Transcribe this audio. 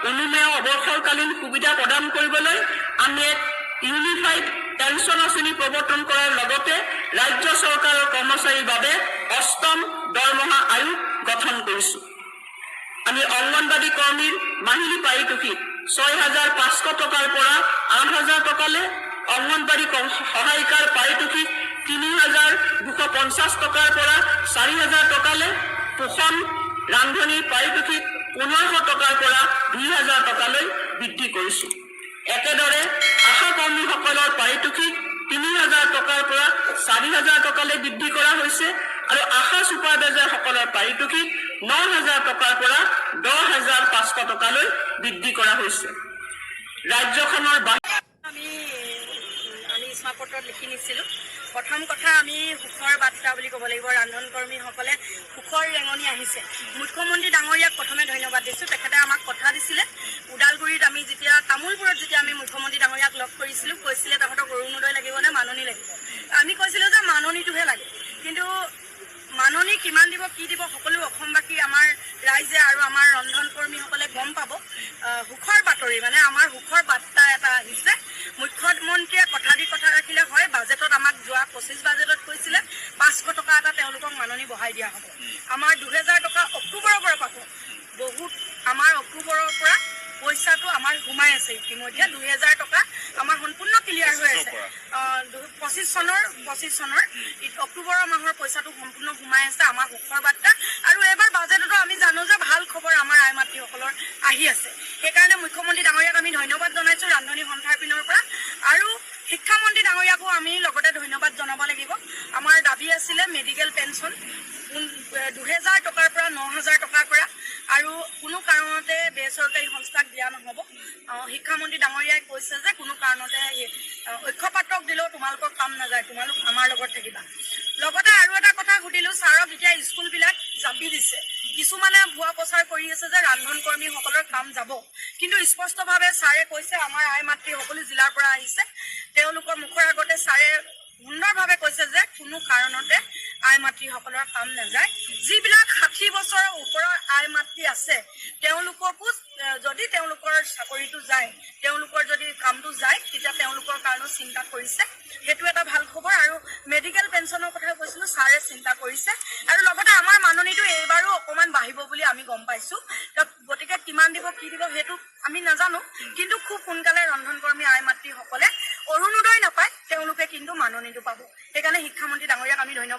অনুমেয় অৱসৰকালীন সুবিধা প্ৰদান কৰিবলৈ আমি এক ইউনিফাইড পেঞ্চন আঁচনি প্ৰৱৰ্তন কৰাৰ লগতে ৰাজ্য চৰকাৰৰ কৰ্মচাৰীৰ বাবে ৮ম দৰমহা আয়োগ গঠন কৰিছোঁ। আমি অংগনবাড়ী কৰ্মীৰ মাহিলী পাৰিতোষিক ৬,৫০০ টকাৰ পৰা ৮,০০০ টকালৈ, অংগনবাড়ী সহায়িকাৰ পাৰিতোষিক ৩,২৫০ টকাৰ পৰা ৪,০০০ টকালৈ, পোষণ ৰান্ধনিৰ পাৰিতোষিক ১৫০০ টকাৰ পৰা ২,০০০ টকালৈ বৃদ্ধি কৰিছোঁ। একেদৰে আশা কৰ্মীসকলৰ পাৰিতোষিক ৩,০০০ টকাৰ পৰা ৪,০০০ টকালৈ বৃদ্ধি কৰা হৈছে আৰু আশা ছুপাৰভাইজাৰসকলৰ পাৰিতোষিক ৯,০০০ টকাৰ পৰা ১০,৫০০ টকালৈ বৃদ্ধি কৰা হৈছে। ৰাজ্যখনৰ আমি স্মাৰকপত্ৰত লিখি নিছিলোঁ। প্ৰথম কথা, আমি সুখৰ বাৰ্তা বুলি ক'ব লাগিব। ৰান্ধন কৰ্মীসকলে সুখৰ ৰেঙনি আহিছে। মুখ্যমন্ত্ৰী ডাঙৰীয়াক প্ৰথমে ধন্যবাদ দিছোঁ। তেখেতে আমাক কথা দিছিলে, ওদালগুৰিত আমি যেতিয়া তামোলপুৰত আমি মুখ্যমন্ত্ৰী ডাঙৰীয়াক লগ কৰিছিলোঁ, কৈছিলে তহঁতক অৰুণোদয় লাগিব নে মাননি লাগিব। আমি কৈছিলোঁ যে মাননিটোহে লাগে, কিন্তু মাননি কিমান দিব কি দিব সকলো অসমবাসী আমাৰ ৰাইজে আৰু আমাৰ ৰন্ধন কৰ্মীসকলে গম পাব। সুখৰ বাতৰি মানে আমাৰ সুখৰ বাৰ্তা এটা আহিছে। মুখ্যমন্ত্ৰীয়ে কথা ৰাখিলে হয়। বাজেটত আমাক যোৱা ২৫ বাজেটত কৈছিলে ৫০০ টকা এটা তেওঁলোকক মাননি বঢ়াই দিয়া হ'ব। আমাৰ ২,০০০ টকা অক্টোবৰৰ পৰা পাব। বহুত আমাৰ অক্টোবৰৰ পৰা পইচাটো আমাৰ সোমাই আছে ইতিমধ্যে। ২,০০০ টকা আমাৰ সম্পূৰ্ণ ক্লিয়াৰ হৈ আছে। ২৫ চনৰ অক্টোবৰৰ মাহৰ পইচাটো সম্পূৰ্ণ সোমাই আছে। আমাৰ সুখৰ বাৰ্তা আৰু এইবাৰ বাজেটতো আমি জানো যে ভাল খবৰ আমাৰ আই মাতৃসকলৰ আহি আছে। সেইকাৰণে মুখ্যমন্ত্ৰী ডাঙৰীয়াক আমি ধন্যবাদ জনাইছোঁ ৰান্ধনী সন্থাৰ পিনৰ পৰা, আৰু শিক্ষামন্ত্ৰী ডাঙৰীয়াকো আমি লগতে ধন্যবাদ জনাব লাগিব। আমাৰ দাবী আছিলে মেডিকেল পেঞ্চন ২,০০০ টকাৰ পৰা ৯,০০০ টকা কৰা, আৰু কোনো কাৰণতে বেচৰকাৰী সংস্থাক দিয়া নহ'ব। শিক্ষামন্ত্ৰী ডাঙৰীয়াই কৈছে যে কোনো কাৰণতে ঐক্যপাত্ৰক দিলেও তোমালোকৰ কাম নাযায়, তোমালোক আমাৰ লগত থাকিবা। লগতে আৰু এটা কথা সুধিলোঁ, ছাৰক এতিয়া স্কুলবিলাক জাপি দিছে। কিছুমানে ভুৱা প্ৰচাৰ কৰি আছে যে ৰান্ধন কৰ্মীসকলৰ কাম যাব, কিন্তু স্পষ্টভাৱে ছাৰে কৈছে আমাৰ আই মাতৃ সকলো জিলাৰ পৰা আহিছে। তেওঁলোকৰ মুখৰ আগতে ছাৰে সুন্দৰভাৱে কৈছে যে কোনো কাৰণতে আই মাতৃসকলৰ কাম নাযায়। যিবিলাক ৬০ বছৰৰ ওপৰৰ আই মাতৃ আছে তেওঁলোককো যদি তেওঁলোকৰ চাকৰিটো যায়, তেওঁলোকৰ যদি কামটো যায়, তেতিয়া তেওঁলোকৰ কাৰণেও চিন্তা কৰিছে। সেইটো এটা ভাল খবৰ। আৰু মেডিকেল পেঞ্চনৰ কথা কৈছিলোঁ, ছাৰে চিন্তা কৰিছে। আৰু লগতে আমাৰ মাননিটো এইবাৰো অকণমান বাঢ়িব বুলি আমি গম পাইছোঁ। গতিকে কিমান দিব কি দিব সেইটো আমি নাজানো, কিন্তু খুব সোনকালে ৰন্ধন কৰ্মী আই মাতৃসকলে অৰুণোদয় নাপায়, তেওঁলোকে কিন্তু মাননিটো পাব। সেইকাৰণে শিক্ষামন্ত্ৰী ডাঙৰীয়াক আমি ধন্যবাদ